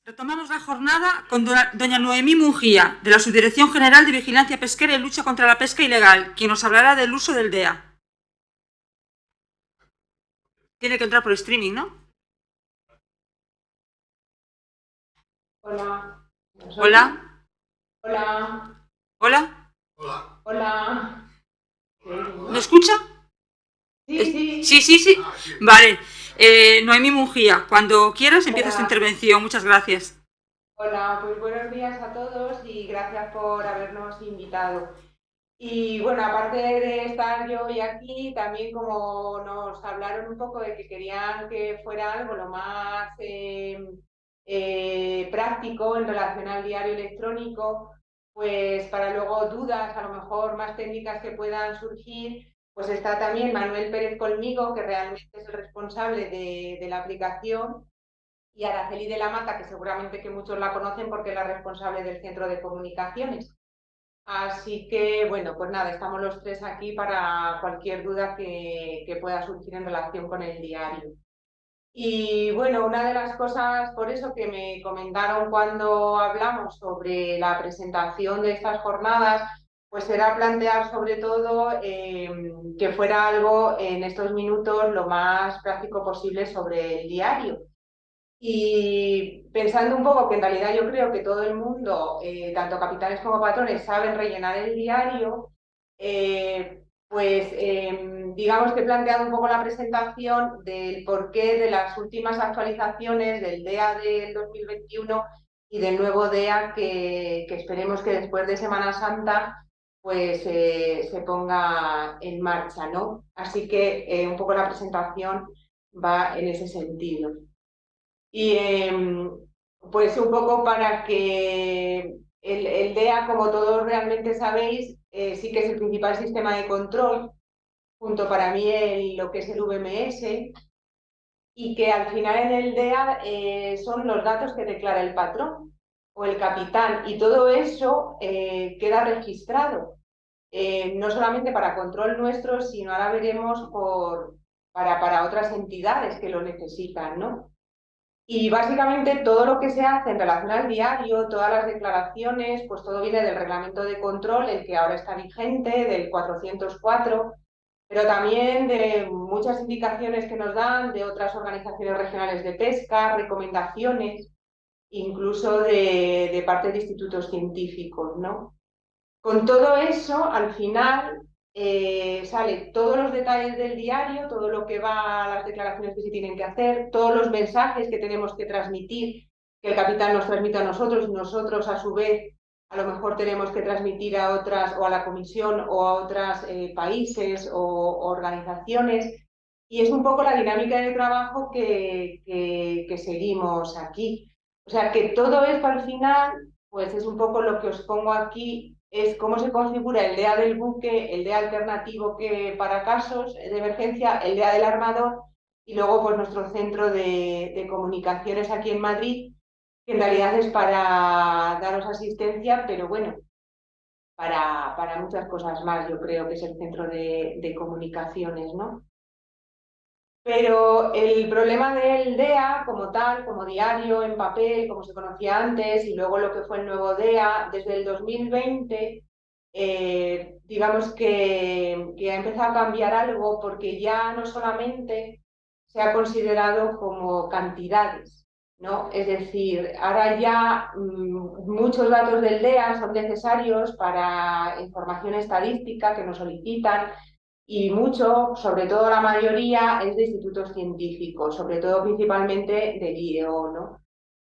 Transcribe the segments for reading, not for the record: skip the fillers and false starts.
Retomamos la jornada con doña Noemí Mungía, de la Subdirección General de Vigilancia Pesquera y Lucha contra la Pesca Ilegal, quien nos hablará del uso del DEA. Tiene que entrar por streaming, ¿no? Hola. Hola. Hola. Hola. Hola. ¿Me escucha? Sí. Sí. Vale. Noemí Mungía, cuando quieras empieza Hola. tu intervención. Muchas gracias. Hola, pues buenos días a todos y gracias por habernos invitado. Y bueno, aparte de estar yo hoy aquí, también como nos hablaron un poco de que querían que fuera algo lo más práctico en relación al diario electrónico, pues para luego dudas, a lo mejor más técnicas que puedan surgir, pues está también Manuel Pérez conmigo, que realmente es el responsable de la aplicación, y Araceli de la Mata, que seguramente que muchos la conocen porque es la responsable del centro de comunicaciones. Así que, bueno, pues nada, estamos los tres aquí para cualquier duda que pueda surgir en relación con el diario. Y bueno, una de las cosas, por eso que me comentaron cuando hablamos sobre la presentación de estas jornadas, pues era plantear sobre todo que fuera algo en estos minutos lo más práctico posible sobre el diario. Y pensando un poco que en realidad yo creo que todo el mundo, tanto capitanes como patrones, saben rellenar el diario, digamos que he planteado un poco la presentación del porqué de las últimas actualizaciones del DEA del 2021 y del nuevo DEA que esperemos que después de Semana Santa pues se ponga en marcha, ¿no? Así que un poco la presentación va en ese sentido. Y pues un poco para que el DEA, como todos realmente sabéis, sí que es el principal sistema de control, junto para mí lo que es el VMS, y que al final en el DEA son los datos que declara el patrón o el capitán, y todo eso queda registrado, no solamente para control nuestro, sino ahora veremos para otras entidades que lo necesitan, ¿no? Y básicamente todo lo que se hace en relación al diario, todas las declaraciones, pues todo viene del reglamento de control, el que ahora está vigente, del 404, pero también de muchas indicaciones que nos dan de otras organizaciones regionales de pesca, recomendaciones, incluso de parte de institutos científicos, ¿no? Con todo eso, al final sale todos los detalles del diario, todo lo que va a las declaraciones que se tienen que hacer, todos los mensajes que tenemos que transmitir, que el capitán nos transmite a nosotros y nosotros a su vez a lo mejor tenemos que transmitir a otras o a la comisión o a otros países o organizaciones. Y es un poco la dinámica de trabajo que seguimos aquí. O sea que todo esto al final, pues es un poco lo que os pongo aquí, es cómo se configura el DEA del buque, el DEA alternativo que para casos de emergencia, el DEA del armador y luego pues nuestro centro de comunicaciones aquí en Madrid, que en realidad es para daros asistencia, pero bueno, para muchas cosas más, yo creo que es el centro de comunicaciones, ¿no? Pero el problema del DEA como tal, como diario, en papel, como se conocía antes, y luego lo que fue el nuevo DEA, desde el 2020, digamos que ha empezado a cambiar algo porque ya no solamente se ha considerado como cantidades, ¿no? Es decir, ahora ya muchos datos del DEA son necesarios para información estadística que nos solicitan y mucho, sobre todo la mayoría, es de institutos científicos, sobre todo principalmente del IEO, ¿no?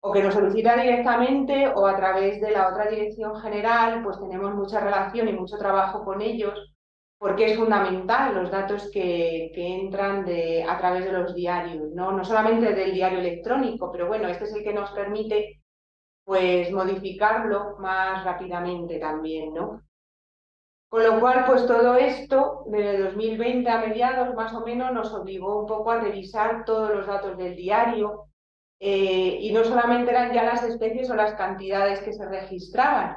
O que nos solicita directamente o a través de la otra dirección general, pues tenemos mucha relación y mucho trabajo con ellos, porque es fundamental los datos que entran a través de los diarios, ¿no? No solamente del diario electrónico, pero bueno, este es el que nos permite pues modificarlo más rápidamente también, ¿no? Con lo cual, pues todo esto, desde 2020 a mediados más o menos, nos obligó un poco a revisar todos los datos del diario, y no solamente eran ya las especies o las cantidades que se registraban,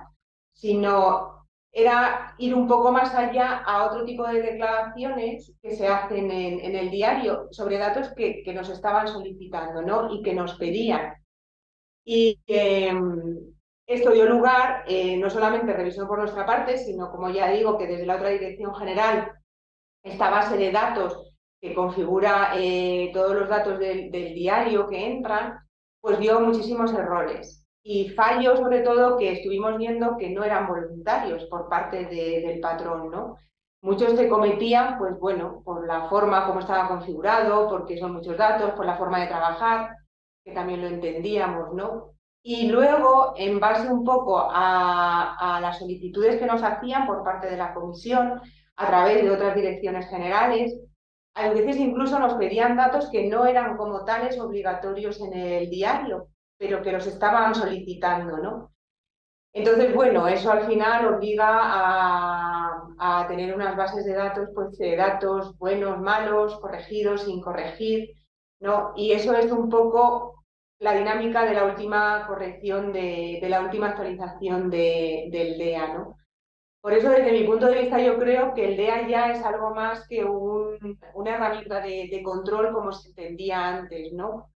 sino era ir un poco más allá a otro tipo de declaraciones que se hacen en el diario sobre datos que nos estaban solicitando, ¿no? Y que nos pedían. Y esto dio lugar, no solamente revisión por nuestra parte, sino, como ya digo, que desde la otra dirección general, esta base de datos que configura todos los datos del diario que entran, pues dio muchísimos errores y fallos, sobre todo, que estuvimos viendo que no eran voluntarios por parte del patrón, ¿no? Muchos se cometían, pues bueno, por la forma como estaba configurado, porque son muchos datos, por la forma de trabajar, que también lo entendíamos, ¿no? Y luego, en base un poco a las solicitudes que nos hacían por parte de la comisión, a través de otras direcciones generales, a veces incluso nos pedían datos que no eran como tales obligatorios en el diario, pero que los estaban solicitando, ¿no? Entonces, bueno, eso al final obliga a tener unas bases de datos, pues de datos buenos, malos, corregidos, sin corregir, ¿no? Y eso es un poco la dinámica de la última corrección, de la última actualización del DEA, ¿no? Por eso, desde mi punto de vista, yo creo que el DEA ya es algo más que una herramienta de control como se entendía antes, ¿no?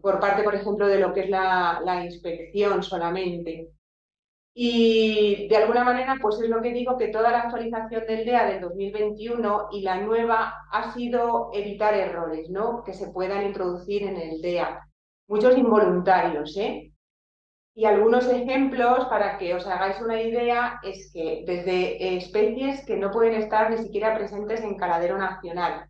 Por parte, por ejemplo, de lo que es la inspección solamente. Y de alguna manera, pues es lo que digo, que toda la actualización del DEA del 2021 y la nueva ha sido evitar errores, ¿no? Que se puedan introducir en el DEA. Muchos involuntarios, ¿eh? Y algunos ejemplos para que os hagáis una idea es que desde especies que no pueden estar ni siquiera presentes en caladero nacional,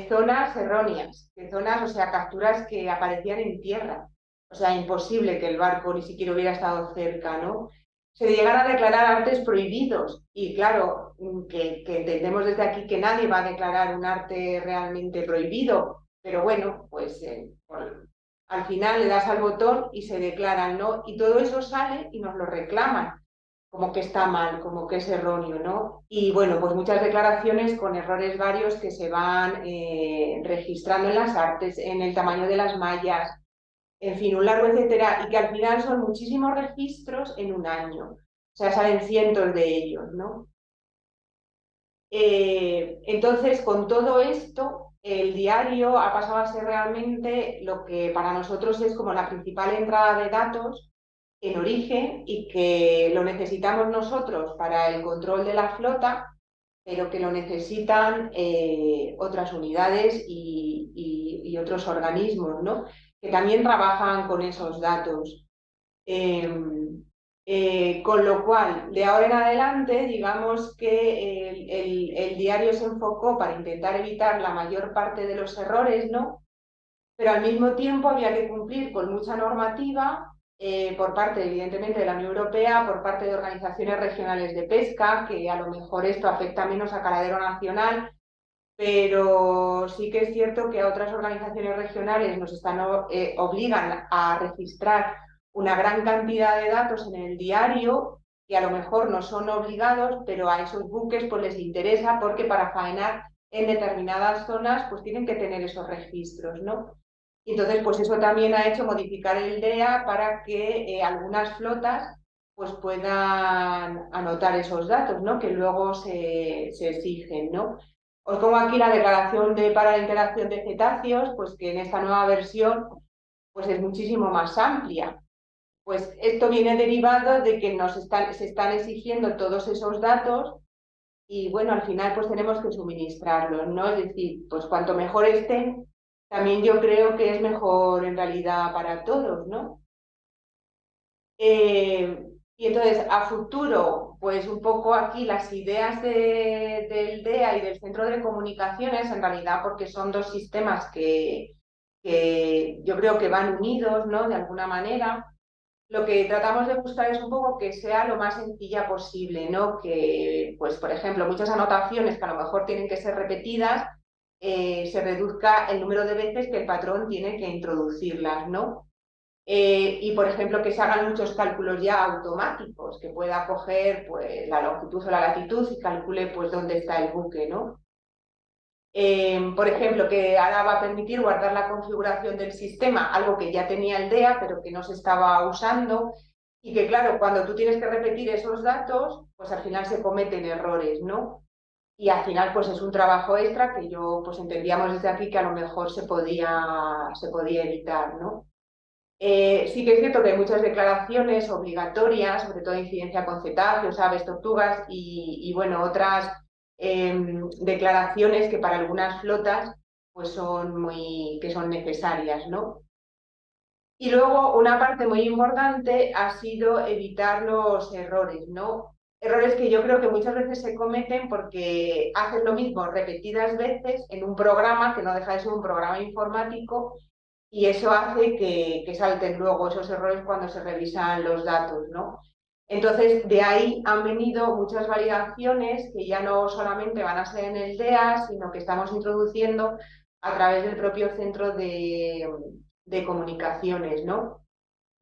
zonas erróneas, zonas, o sea, capturas que aparecían en tierra, o sea, imposible que el barco ni siquiera hubiera estado cerca, ¿no? Se llegan a declarar artes prohibidos y claro, que entendemos desde aquí que nadie va a declarar un arte realmente prohibido, pero bueno, pues al final le das al botón y se declaran, ¿no? Y todo eso sale y nos lo reclaman como que está mal, como que es erróneo, ¿no? Y bueno, pues muchas declaraciones con errores varios que se van registrando en las artes, en el tamaño de las mallas, en fin, un largo etcétera, y que al final son muchísimos registros en un año. O sea, salen cientos de ellos, ¿no? Entonces, con todo esto, el diario ha pasado a ser realmente lo que para nosotros es como la principal entrada de datos en origen y que lo necesitamos nosotros para el control de la flota, pero que lo necesitan otras unidades y otros organismos, ¿no? Que también trabajan con esos datos. Con lo cual, de ahora en adelante, digamos que el diario se enfocó para intentar evitar la mayor parte de los errores, ¿no? Pero al mismo tiempo había que cumplir con mucha normativa por parte, evidentemente, de la Unión Europea, por parte de organizaciones regionales de pesca, que a lo mejor esto afecta menos a caladero nacional, pero sí que es cierto que a otras organizaciones regionales nos obligan a registrar una gran cantidad de datos en el diario que a lo mejor no son obligados, pero a esos buques pues les interesa porque para faenar en determinadas zonas pues tienen que tener esos registros, ¿no? Y entonces pues eso también ha hecho modificar el DEA para que algunas flotas pues puedan anotar esos datos, ¿no? Que luego se exigen, ¿no? Os pongo aquí la declaración para la interacción de cetáceos, pues que en esta nueva versión pues es muchísimo más amplia. Pues esto viene derivado de que se están exigiendo todos esos datos y bueno, al final pues tenemos que suministrarlos, ¿no? Es decir, pues cuanto mejor estén, también yo creo que es mejor en realidad para todos, ¿no? Y entonces, a futuro, pues un poco aquí las ideas del DEA y del Centro de Comunicaciones, en realidad, porque son dos sistemas que yo creo que van unidos, ¿no? De alguna manera. Lo que tratamos de buscar es un poco que sea lo más sencilla posible, ¿no? Que, pues, por ejemplo, muchas anotaciones que a lo mejor tienen que ser repetidas, se reduzca el número de veces que el patrón tiene que introducirlas, ¿no? Y, por ejemplo, que se hagan muchos cálculos ya automáticos, que pueda coger pues, la longitud o la latitud y calcule pues, dónde está el buque, ¿no? Por ejemplo, que ahora va a permitir guardar la configuración del sistema, algo que ya tenía el DEA, pero que no se estaba usando, y que, claro, cuando tú tienes que repetir esos datos, pues al final se cometen errores, ¿no? Y al final, pues es un trabajo extra que yo, pues entendíamos desde aquí que a lo mejor se podía evitar, ¿no? Sí que es cierto que hay muchas declaraciones obligatorias, sobre todo incidencia con cetáceos, aves, tortugas y bueno, otras declaraciones que para algunas flotas pues que son necesarias, ¿no? Y luego una parte muy importante ha sido evitar los errores, ¿no? Errores que yo creo que muchas veces se cometen porque hacen lo mismo repetidas veces en un programa que no deja de ser un programa informático y eso hace que salten luego esos errores cuando se revisan los datos, ¿no? Entonces, de ahí han venido muchas validaciones que ya no solamente van a ser en el DEA, sino que estamos introduciendo a través del propio centro de comunicaciones, ¿no?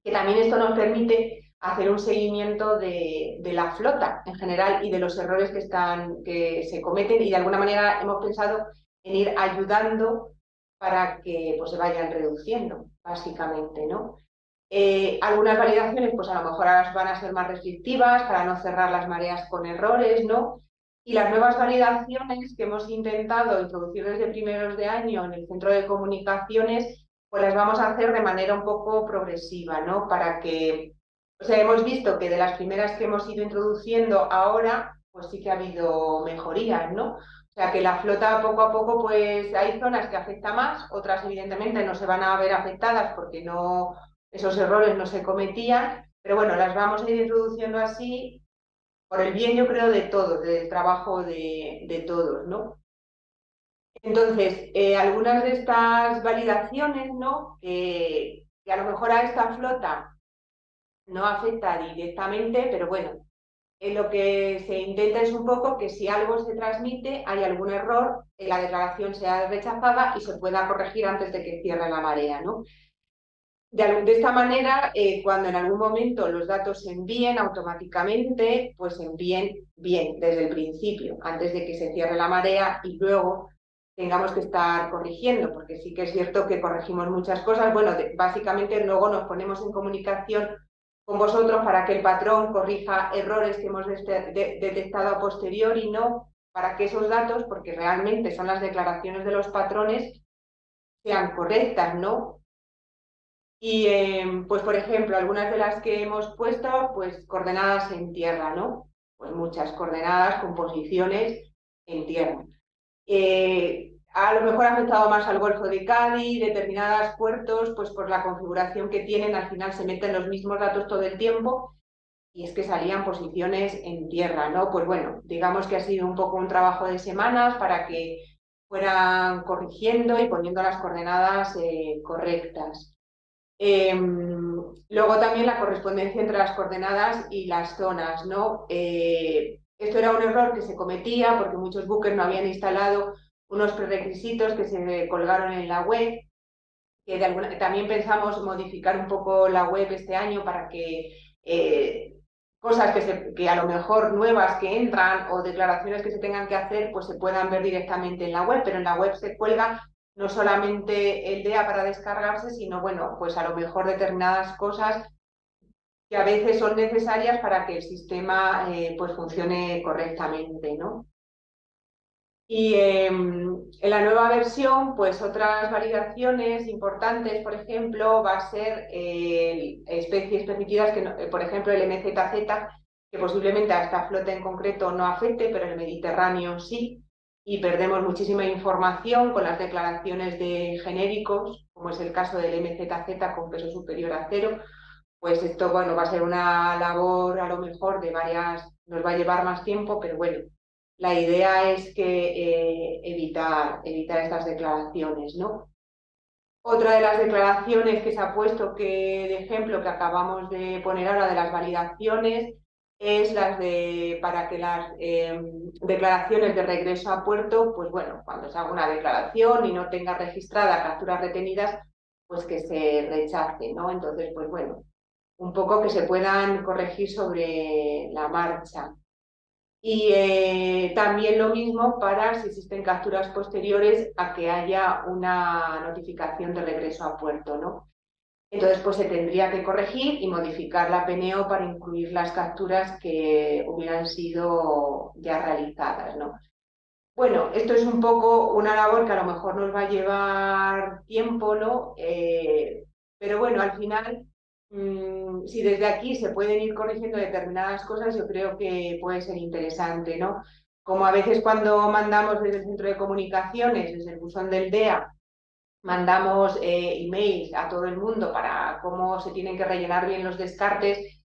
Que también esto nos permite hacer un seguimiento de la flota en general y de los errores que se cometen y de alguna manera hemos pensado en ir ayudando para que pues, se vayan reduciendo, básicamente, ¿no? Algunas validaciones, pues a lo mejor ahora van a ser más restrictivas para no cerrar las mareas con errores, ¿no? Y las nuevas validaciones que hemos intentado introducir desde primeros de año en el centro de comunicaciones, pues las vamos a hacer de manera un poco progresiva, ¿no? Para que, o sea, hemos visto que de las primeras que hemos ido introduciendo ahora, pues sí que ha habido mejorías, ¿no? O sea, que la flota poco a poco, pues hay zonas que afecta más, otras evidentemente no se van a ver afectadas porque no, esos errores no se cometían, pero bueno, las vamos a ir introduciendo así por el bien, yo creo, de todos, del trabajo de todos, ¿no? Entonces, algunas de estas validaciones, ¿no? Que a lo mejor a esta flota no afecta directamente, pero bueno, lo que se intenta es un poco que si algo se transmite, hay algún error, la declaración sea rechazada y se pueda corregir antes de que cierre la marea, ¿no? De esta manera, cuando en algún momento los datos se envíen automáticamente, pues se envíen bien desde el principio, antes de que se cierre la marea y luego tengamos que estar corrigiendo, porque sí que es cierto que corregimos muchas cosas. Bueno, básicamente luego nos ponemos en comunicación con vosotros para que el patrón corrija errores que hemos detectado a posteriori, ¿no? Para que esos datos, porque realmente son las declaraciones de los patrones, sean correctas, ¿no? Y pues, por ejemplo, algunas de las que hemos puesto, pues coordenadas en tierra, ¿no? Pues muchas coordenadas con posiciones en tierra. A lo mejor ha afectado más al Golfo de Cádiz, determinados puertos, pues por la configuración que tienen, al final se meten los mismos datos todo el tiempo y es que salían posiciones en tierra, ¿no? Pues bueno, digamos que ha sido un poco un trabajo de semanas para que fueran corrigiendo y poniendo las coordenadas correctas. Luego también la correspondencia entre las coordenadas y las zonas, ¿no? Esto era un error que se cometía porque muchos buques no habían instalado unos prerequisitos que se colgaron en la web, que también pensamos modificar un poco la web este año para que cosas que a lo mejor nuevas que entran o declaraciones que se tengan que hacer, pues se puedan ver directamente en la web, pero en la web se cuelga no solamente el DEA para descargarse, sino bueno, pues a lo mejor determinadas cosas que a veces son necesarias para que el sistema pues funcione correctamente, ¿no? Y en la nueva versión, pues otras validaciones importantes, por ejemplo, va a ser especies permitidas, que por ejemplo el MZZ, que posiblemente a esta flota en concreto no afecte, pero el Mediterráneo sí, y perdemos muchísima información con las declaraciones de genéricos, como es el caso del MZZ con peso superior a cero, pues esto, bueno, va a ser una labor a lo mejor de varias, nos va a llevar más tiempo, pero bueno, la idea es que evitar estas declaraciones, ¿no? Otra de las declaraciones que se ha puesto de ejemplo que acabamos de poner ahora de las validaciones es las de para que las declaraciones de regreso a puerto, pues bueno, cuando se haga una declaración y no tenga registrada capturas retenidas, pues que se rechace, ¿no? Entonces, pues bueno, un poco que se puedan corregir sobre la marcha. Y también lo mismo para si existen capturas posteriores a que haya una notificación de regreso a puerto, ¿no? Entonces, pues se tendría que corregir y modificar la PNO para incluir las capturas que hubieran sido ya realizadas, ¿no? Bueno, esto es un poco una labor que a lo mejor nos va a llevar tiempo, ¿no? Pero bueno, al final, si desde aquí se pueden ir corrigiendo determinadas cosas, yo creo que puede ser interesante, ¿no? Como a veces cuando mandamos desde el centro de comunicaciones, desde el buzón del DEA, mandamos emails a todo el mundo para cómo se tienen que rellenar bien los descartes.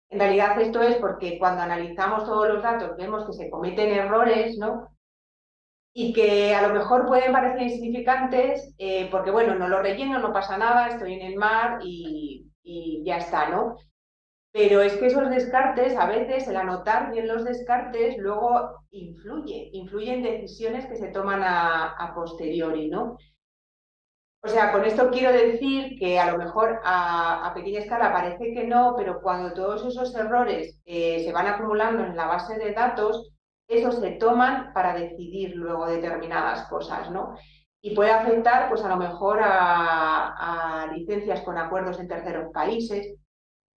En realidad esto es porque cuando analizamos todos los datos vemos que se cometen errores, ¿no? Y que a lo mejor pueden parecer insignificantes porque, bueno, no lo relleno, no pasa nada, estoy en el mar y ya está, ¿no? Pero es que esos descartes, a veces el anotar bien los descartes luego influye en decisiones que se toman a posteriori, ¿no? O sea, con esto quiero decir que a lo mejor a pequeña escala parece que no, pero cuando todos esos errores se van acumulando en la base de datos, esos se toman para decidir luego determinadas cosas, ¿no? Y puede afectar, pues a lo mejor a licencias con acuerdos en terceros países,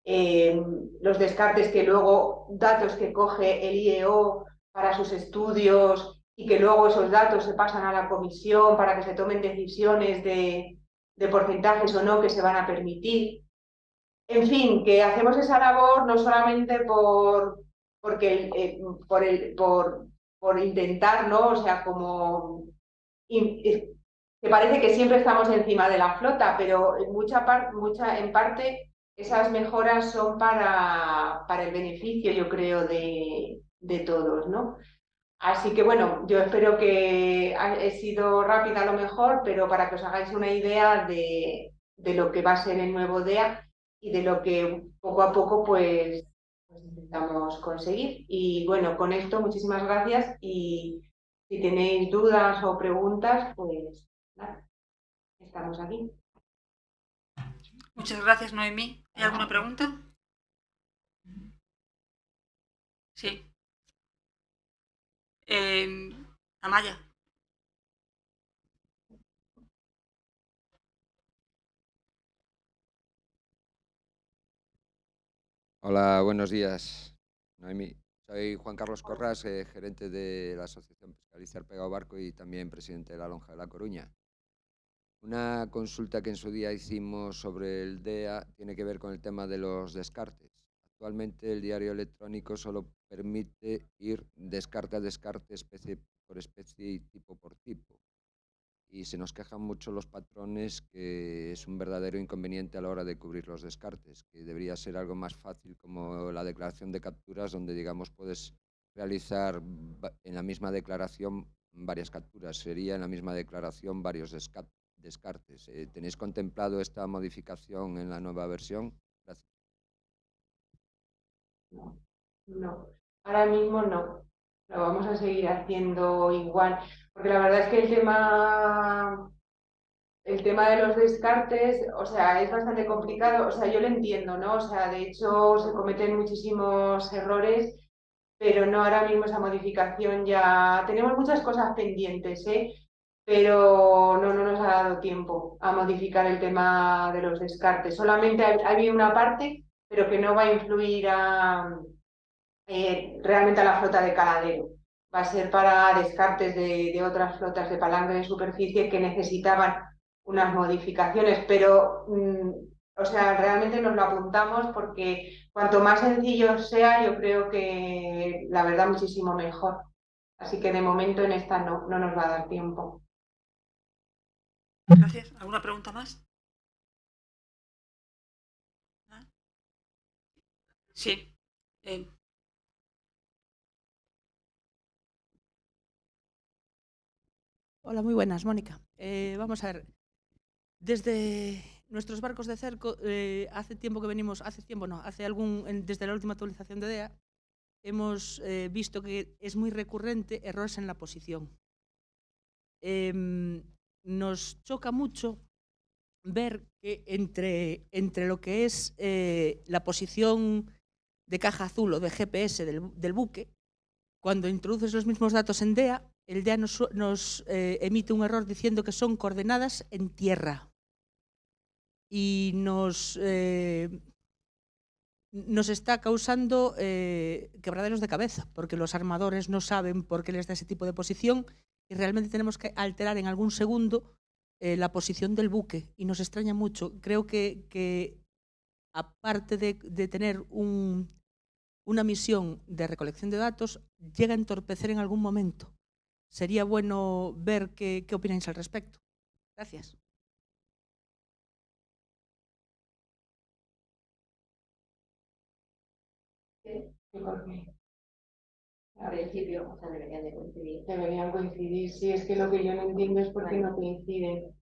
los descartes que luego, datos que coge el IEO para sus estudios y que luego esos datos se pasan a la comisión para que se tomen decisiones de porcentajes o no que se van a permitir. En fin, que hacemos esa labor no solamente porque por intentar, ¿no? O sea, como que parece que siempre estamos encima de la flota, pero en parte esas mejoras son para el beneficio, yo creo, de todos, ¿no? Así que bueno, yo espero que he sido rápida a lo mejor, pero para que os hagáis una idea de lo que va a ser el nuevo DEA y de lo que poco a poco pues intentamos conseguir. Y bueno, con esto muchísimas gracias y si tenéis dudas o preguntas, pues nada, estamos aquí. Muchas gracias, Noemí. ¿Hay alguna pregunta? Sí. Amaya. Hola, buenos días, Noemí. Soy Juan Carlos Corras, gerente de la Asociación Pescadista Arpegao Barco y también presidente de la Lonja de La Coruña. Una consulta que en su día hicimos sobre el DEA tiene que ver con el tema de los descartes. Actualmente el diario electrónico solo permite ir descarte a descarte, especie por especie y tipo por tipo. Y se nos quejan mucho los patrones que es un verdadero inconveniente a la hora de cubrir los descartes, que debería ser algo más fácil como la declaración de capturas, donde digamos puedes realizar en la misma declaración varias capturas, sería en la misma declaración varios descartes. ¿Tenéis contemplado esta modificación en la nueva versión? Gracias. No, ahora mismo no. Lo vamos a seguir haciendo igual, porque la verdad es que el tema de los descartes, o sea, es bastante complicado, o sea, yo lo entiendo, ¿no? O sea, de hecho se cometen muchísimos errores, pero no ahora mismo esa modificación ya. Tenemos muchas cosas pendientes, ¿eh? Pero no nos ha dado tiempo a modificar el tema de los descartes. Solamente ha habido una parte, pero que no va a influir realmente a la flota de caladero. Va a ser para descartes de otras flotas de palangre de superficie que necesitaban unas modificaciones, pero o sea, realmente nos lo apuntamos porque cuanto más sencillo sea, yo creo que la verdad muchísimo mejor. Así que de momento en esta no nos va a dar tiempo. Gracias. ¿Alguna pregunta más? ¿Ah? Sí. Hola, muy buenas, Mónica. Vamos a ver, desde nuestros barcos de cerco, hace tiempo que venimos, desde la última actualización de DEA, hemos visto que es muy recurrente errores en la posición. Nos choca mucho ver que entre lo que es la posición de caja azul o de GPS del buque, cuando introduces los mismos datos en DEA, el DEA nos emite un error diciendo que son coordenadas en tierra y nos está causando quebraderos de cabeza, porque los armadores no saben por qué les da ese tipo de posición y realmente tenemos que alterar en algún segundo la posición del buque y nos extraña mucho. Creo que aparte de tener una misión de recolección de datos, llega a entorpecer en algún momento. Sería bueno ver qué opináis al respecto. Gracias. Al principio, o sea, deberían de coincidir. Deberían coincidir, sí, es que lo que yo no entiendo es por qué no coinciden.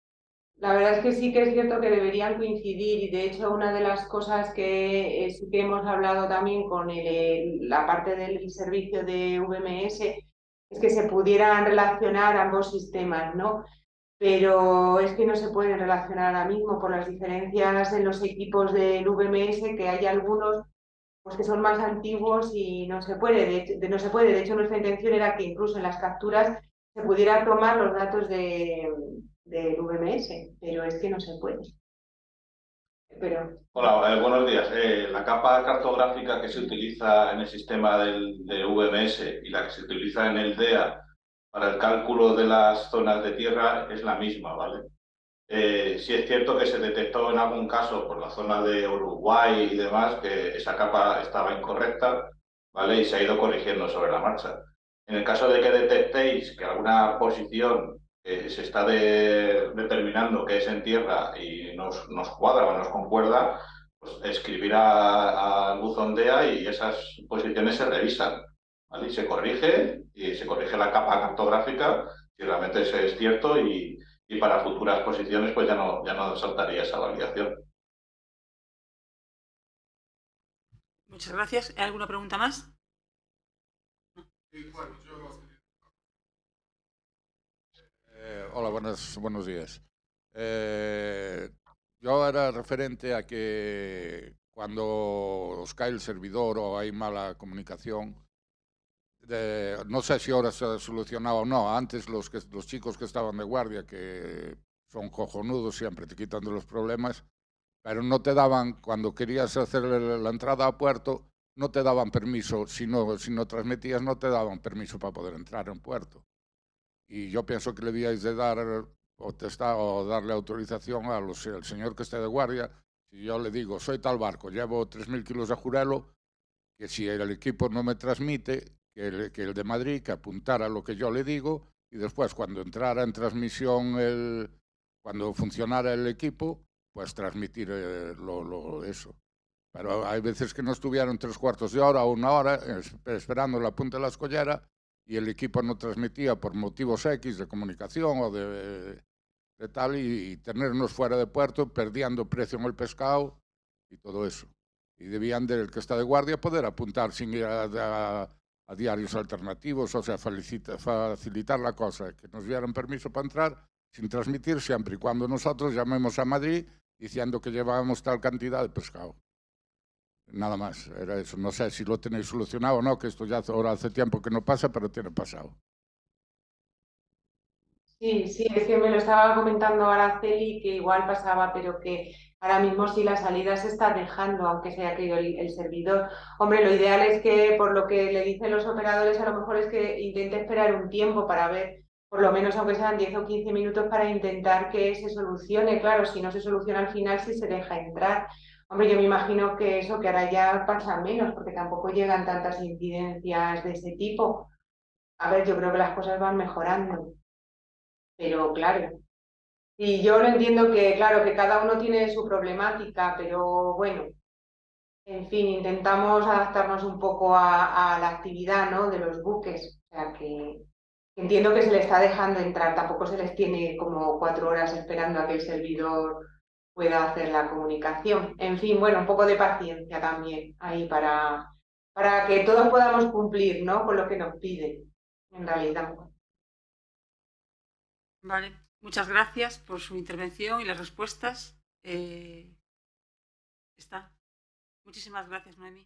La verdad es que sí que es cierto que deberían coincidir y de hecho una de las cosas que sí que hemos hablado también con la parte del servicio de VMS es que se pudieran relacionar ambos sistemas, ¿no? Pero es que no se pueden relacionar ahora mismo por las diferencias en los equipos del VMS, que hay algunos pues que son más antiguos y no se puede. No se puede. De hecho, nuestra intención era que incluso en las capturas se pudiera tomar los datos del VMS, pero es que no se puede. Pero... Hola, buenos días. La capa cartográfica que se utiliza en el sistema de VMS y la que se utiliza en el DEA para el cálculo de las zonas de tierra es la misma, ¿vale? Sí es cierto que se detectó en algún caso por la zona de Uruguay y demás que esa capa estaba incorrecta, ¿vale? Y se ha ido corrigiendo sobre la marcha. En el caso de que detectéis que alguna posición se está determinando que es en tierra y nos cuadra o nos concuerda, pues escribir al buzón DEA y esas posiciones se revisan, ¿vale? Y se corrige la capa cartográfica si realmente es cierto y para futuras posiciones pues ya no saltaría esa validación. Muchas gracias. ¿Hay alguna pregunta más? Hola, buenos días. Yo era referente a que cuando os cae el servidor o hay mala comunicación, no sé si ahora se ha solucionado o no. Antes los chicos que estaban de guardia, que son cojonudos, siempre te quitan de los problemas, pero no te daban, cuando querías hacer la entrada a puerto, no te daban permiso, si no transmitías, no te daban permiso para poder entrar en puerto. Y yo pienso que le debíais de dar potestad o darle autorización al señor que esté de guardia. Si yo le digo, soy tal barco, llevo 3.000 kilos de jurelo, que si el equipo no me transmite, que el de Madrid, que apuntara lo que yo le digo, y después cuando entrara en transmisión, cuando funcionara el equipo, pues transmitir eso. Pero hay veces que no estuvieron 3/4 de hora o 1 hora esperando la punta de la escollera y el equipo no transmitía por motivos X de comunicación o de tal, y tenernos fuera de puerto, perdiendo precio en el pescado y todo eso. Y debían del que está de guardia poder apuntar sin ir a diarios alternativos, o sea, facilitar la cosa, que nos dieran permiso para entrar sin transmitir siempre y cuando nosotros llamemos a Madrid diciendo que llevábamos tal cantidad de pescado. Nada más, era eso. No sé si lo tenéis solucionado o no, que esto ya ahora hace tiempo que no pasa, pero tiene pasado. Sí, es que me lo estaba comentando Araceli que igual pasaba, pero que ahora mismo sí la salida se está dejando, aunque se haya caído el servidor. Hombre, lo ideal es que, por lo que le dicen los operadores, a lo mejor es que intente esperar un tiempo para ver, por lo menos aunque sean 10 o 15 minutos, para intentar que se solucione. Claro, si no se soluciona al final, sí se deja entrar. Hombre, yo me imagino que eso que ahora ya pasa menos, porque tampoco llegan tantas incidencias de ese tipo. A ver, yo creo que las cosas van mejorando. Pero claro, y yo lo entiendo que, claro, que cada uno tiene su problemática, pero bueno, en fin, intentamos adaptarnos un poco a la actividad, ¿no?, de los buques. O sea que entiendo que se les está dejando entrar, tampoco se les tiene como 4 horas esperando a que el servidor pueda hacer la comunicación. En fin, bueno, un poco de paciencia también ahí para que todos podamos cumplir, ¿no?, con lo que nos piden, en realidad. Vale, muchas gracias por su intervención y las respuestas. Está. Muchísimas gracias, Noemí.